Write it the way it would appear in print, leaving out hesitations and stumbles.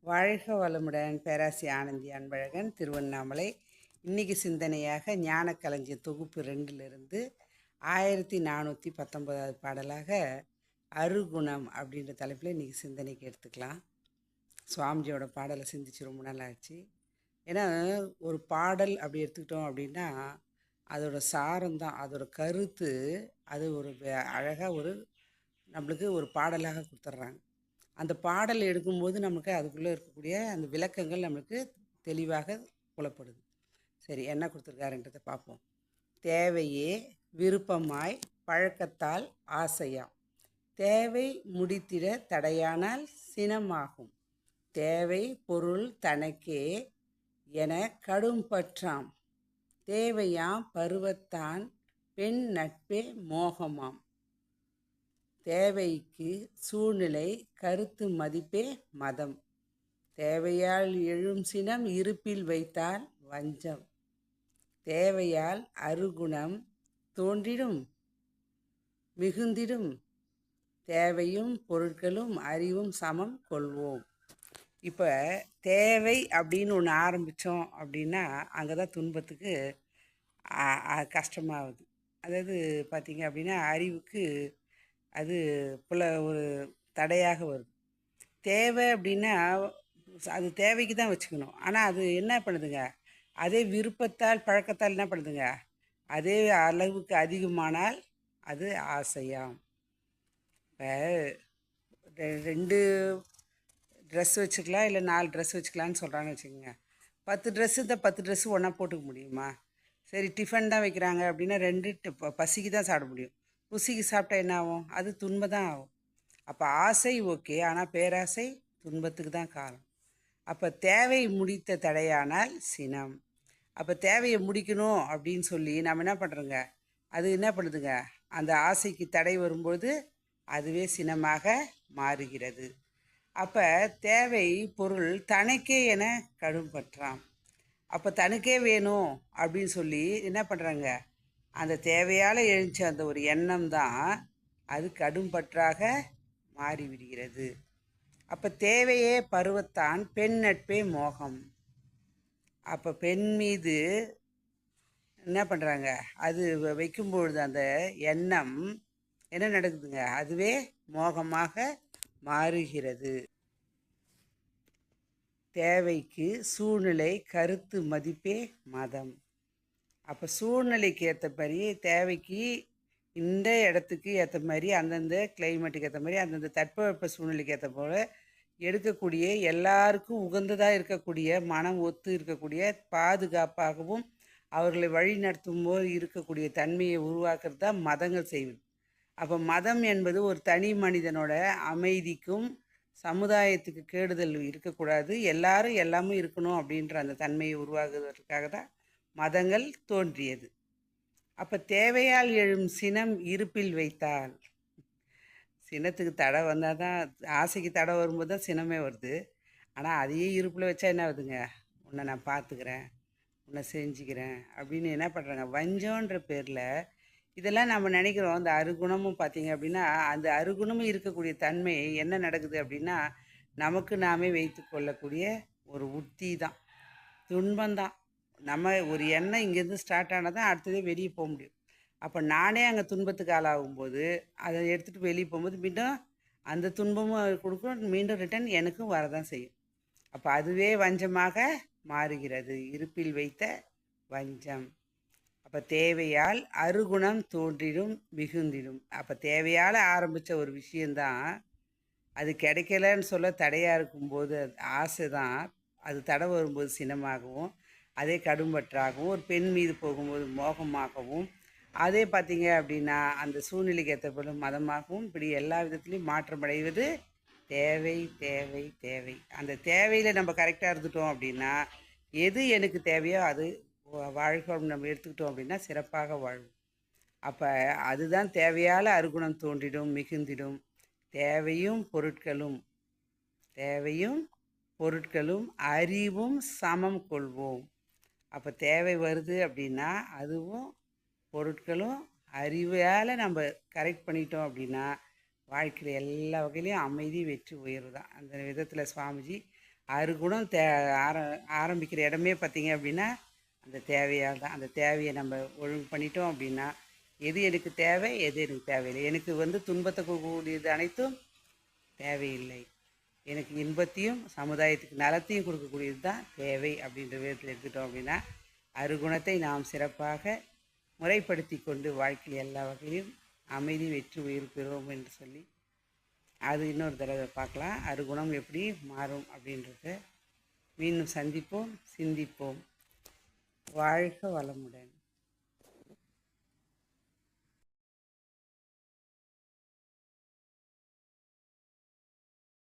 வாழ்க வளமுடன். பேராசி ஆனந்தி அன்பழகன், திருவண்ணாமலை. இன்றைக்கி சிந்தனையாக ஞானக்களஞ்சியம் தொகுப்பு 2லிருந்து 1419வது பாடலாக அருகுணம் அப்படின்ற தலைப்பில் இன்றைக்கி சிந்தனைக்கு எடுத்துக்கலாம். சுவாமிஜியோட பாடலை சிந்திச்சு ரொம்ப நாள் ஆச்சு. ஏன்னா ஒரு பாடல் அப்படி எடுத்துக்கிட்டோம் அப்படின்னா அதோட சாரம்தான், அதோட கருத்து, அது ஒரு அழகாக ஒரு நம்மளுக்கு ஒரு பாடலாக கொடுத்துட்றாங்க. அந்த பாடல் எடுக்கும்போது நமக்கு அதுக்குள்ளே இருக்கக்கூடிய அந்த விளக்கங்கள் நம்மளுக்கு தெளிவாக புலப்படுது. சரி, என்ன கொடுத்துருக்காருன்றதை பார்ப்போம். தேவையே விருப்பமாய் பழக்கத்தால் ஆசையாம், தேவை முடித்திட தடையானால் சினமாகும், தேவை பொருள் தனக்கே என கடும் பற்றாம், தேவையாம் பருவத்தான் பெண் நட்பே மோகமாம், தேவைக்கு சூழ்நிலை கருத்து மதிப்பே மதம், தேவையால் எழும் சினம் இருப்பில் வைத்தால் வஞ்சம், தேவையால் அருகுணம் தோன்றிடும் மிகுந்திடும், தேவையும் பொருட்களும் அறிவும் சமம் கொள்வோம். இப்போ தேவை அப்படின்னு ஒன்று ஆரம்பித்தோம் அப்படின்னா அங்கே தான் துன்பத்துக்கு கஷ்டமாகுது. அதாவது பார்த்திங்க அப்படின்னா அறிவுக்கு அது ஒரு தடையாக வருது. தேவை அப்படின்னா அது தேவைக்கு தான் வச்சுக்கணும். ஆனால் அது என்ன பண்ணுதுங்க, அதே விருப்பத்தால் பழக்கத்தால் என்ன பண்ணுதுங்க, அதே அளவுக்கு அதிகமானால் அது ஆசையாம். இப்போ 2 ட்ரெஸ் வச்சுக்கலாம், இல்லை 4 ட்ரெஸ் வச்சுக்கலான்னு சொல்கிறான்னு வச்சுக்கோங்க. 10 ட்ரெஸ்ஸு இந்த 10 ட்ரெஸ்ஸு ஒன்றா போட்டுக்க முடியுமா? சரி, டிஃபன் தான் வைக்கிறாங்க அப்படின்னா 2 பசிக்கு தான் சாப்பிட முடியும். ருசிக்கு சாப்பிட்டா என்ன ஆகும்? அது துன்பம் தான் ஆகும். அப்போ ஆசை ஓகே, ஆனால் பேராசை துன்பத்துக்கு தான் காரணம். அப்போ தேவை முடித்த தடையானால் சினம். அப்போ தேவையை முடிக்கணும் அப்படின்னு சொல்லி நம்ம என்ன பண்ணுறோங்க, அது என்ன பண்ணுதுங்க, அந்த ஆசைக்கு தடை வரும்போது அதுவே சினமாக மாறுகிறது. அப்போ தேவை பொருள் தனக்கே என கடும் பற்றாம். அப்போ தனக்கே வேணும் அப்படின்னு சொல்லி என்ன பண்ணுறாங்க, அந்த தேவையால் எழுந்த அந்த ஒரு எண்ணம் தான் அது கடும் பற்றாக மாறிவிடுகிறது. அப்போ தேவையே பருவத்தான் பெண் நட்பே மோகம். அப்போ பெண் மீது என்ன பண்ணுறாங்க, அது வைக்கும்பொழுது அந்த எண்ணம் என்ன நடக்குதுங்க, அதுவே மோகமாக மாறுகிறது. தேவைக்கு சூழ்நிலை கருத்து மதிப்பே மதம். அப்போ சூழ்நிலைக்கு ஏற்ற மாதிரி, தேவைக்கு இந்த இடத்துக்கு ஏற்ற மாதிரி, அந்தந்த கிளைமேட்டுக்கு ஏற்ற மாதிரி, அந்தந்த தட்பவெப்ப சூழ்நிலைக்கு ஏற்ற போல் எடுக்கக்கூடிய, எல்லாருக்கும் உகந்ததாக இருக்கக்கூடிய, மனம் ஒத்து இருக்கக்கூடிய, பாதுகாப்பாகவும் அவர்களை வழி நடத்தும் போது இருக்கக்கூடிய தன்மையை உருவாக்குறது தான் மதங்கள் செய்வது. அப்போ மதம் என்பது ஒரு தனி மனிதனோட அமைதிக்கும் சமுதாயத்துக்கு கேடுதல் இருக்கக்கூடாது, எல்லாரும் எல்லாமே இருக்கணும் அப்படின்ற அந்த தன்மையை உருவாக்குவதற்காக தான் மதங்கள் தோன்றியது. அப்போ தேவையால் எழும் சினம் இருப்பில் வைத்தால், சினத்துக்கு தடை வந்தால் தான், ஆசைக்கு தடை வரும்போது தான் சினமே வருது. ஆனால் அதையே இருப்பில் வச்சா என்ன ஆகுதுங்க, உன்னை நான் பார்த்துக்கிறேன், உன்னை செஞ்சுக்கிறேன் அப்படின்னு என்ன பண்ணுறாங்க, வஞ்சன்ற பேரில். இதெல்லாம் நம்ம நினைக்கிறோம். அந்த அருகுணமும் பார்த்திங்க அப்படின்னா, அந்த அருகுணமும் இருக்கக்கூடிய தன்மை என்ன நடக்குது அப்படின்னா, நமக்கு நாமே வைத்து கொள்ளக்கூடிய ஒரு உத்தி தான், துன்பந்தான். நம்ம ஒரு எண்ணம் இங்கேருந்து ஸ்டார்ட் ஆனால் தான் அடுத்ததே வெளியே போக முடியும். அப்போ நானே அங்கே துன்பத்துக்கு ஆளாகும்போது அதை எடுத்துகிட்டு வெளியே போகும்போது மீண்டும் அந்த துன்பமும் கொடுக்கும், மீண்டும் ரிட்டன் எனக்கும் வரதான் செய்யும். அப்போ அதுவே வஞ்சமாக மாறுகிறது, இருப்பில் வைத்த வஞ்சம். அப்போ தேவையால் அருகுணம் தோன்றிடும் மிகுந்திடும். அப்போ தேவையால் ஆரம்பித்த ஒரு விஷயந்தான் அது கிடைக்கலன்னு சொல்ல தடையாக இருக்கும்போது ஆசை தான், அது தடை வரும்போது சினமாகவும், அதே கடும்பற்றாகவும், ஒரு பெண் மீது போகும்போது மோகமாகவும், அதே பார்த்திங்க அப்படின்னா அந்த சூழ்நிலைக்கு ஏற்ற போல மதமாகவும், இப்படி எல்லா விதத்துலேயும் மாற்றமடைவது தேவை தேவை தேவை. அந்த தேவையில் நம்ம கரெக்டாக இருந்துட்டோம் அப்படின்னா, எது எனக்கு தேவையோ அது வாழ்க்கை நம்ம எடுத்துக்கிட்டோம் அப்படின்னா சிறப்பாக வாழும். அப்போ அதுதான் தேவையால் அருகுணம் தோன்றிடும் மிகுந்திடும், தேவையும் பொருட்களும் அறிவும் சமம் கொள்வோம். அப்போ தேவை வருது அப்படின்னா அதுவும் பொருட்களும் அறிவால் நம்ம கரெக்ட் பண்ணிட்டோம் அப்படின்னா வாழ்க்கையில் எல்லா வகையிலையும் அமைதி வெற்றி உயர்வு தான். அந்த விதத்தில் சுவாமிஜி அறுகுணம் ஆரம்பிக்கிற இடமே பார்த்திங்க அப்படின்னா அந்த தேவையால் தான். அந்த தேவையை நம்ம ஒழுங்கு பண்ணிட்டோம் அப்படின்னா எது எனக்கு தேவை, எது எனக்கு தேவையில்லை. எனக்கு வந்து துன்பத்தை கொடுக்கக்கூடியது அனைத்தும் தேவையில்லை. எனக்கு இன்பத்தையும் சமுதாயத்துக்கு நலத்தையும் கொடுக்கக்கூடியது தான் தேவை அப்படின்ற விதத்தில் எடுத்துட்டோம் அப்படின்னா அறுகுணத்தை நாம் சிறப்பாக முறைப்படுத்தி கொண்டு வாழ்க்கையில் எல்லா வகையிலும் அமைதி, வெற்றி, உயிர் பெறுவோம் என்று சொல்லி அது இன்னொரு தடவை பார்க்கலாம். அறுகுணம் எப்படி மாறும் அப்படின்றத மீண்டும் சந்திப்போம், சிந்திப்போம். வாழ்க வளமுடன்.